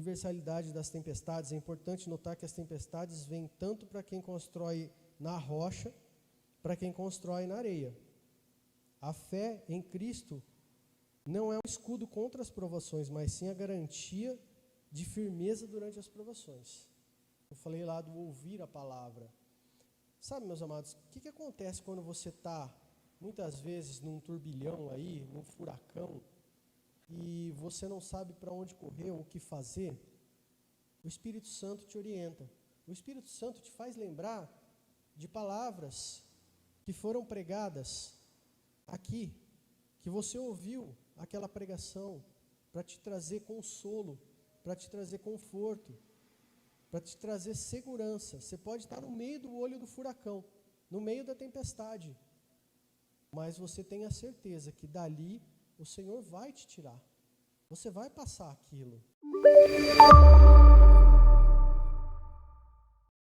universalidade das tempestades, é importante notar que as tempestades vêm tanto para quem constrói na rocha, para quem constrói na areia. A fé em Cristo não é um escudo contra as provações, mas sim a garantia de firmeza durante as provações. Eu falei lá do ouvir a palavra. Sabe, meus amados, o que acontece quando você está, muitas vezes, num turbilhão aí, num furacão, e você não sabe para onde correr ou o que fazer? O Espírito Santo te orienta. O Espírito Santo te faz lembrar de palavras que foram pregadas aqui, que você ouviu aquela pregação para te trazer consolo, para te trazer conforto, para te trazer segurança. Você pode estar no meio do olho do furacão, no meio da tempestade, mas você tem a certeza que dali o Senhor vai te tirar. Você vai passar aquilo.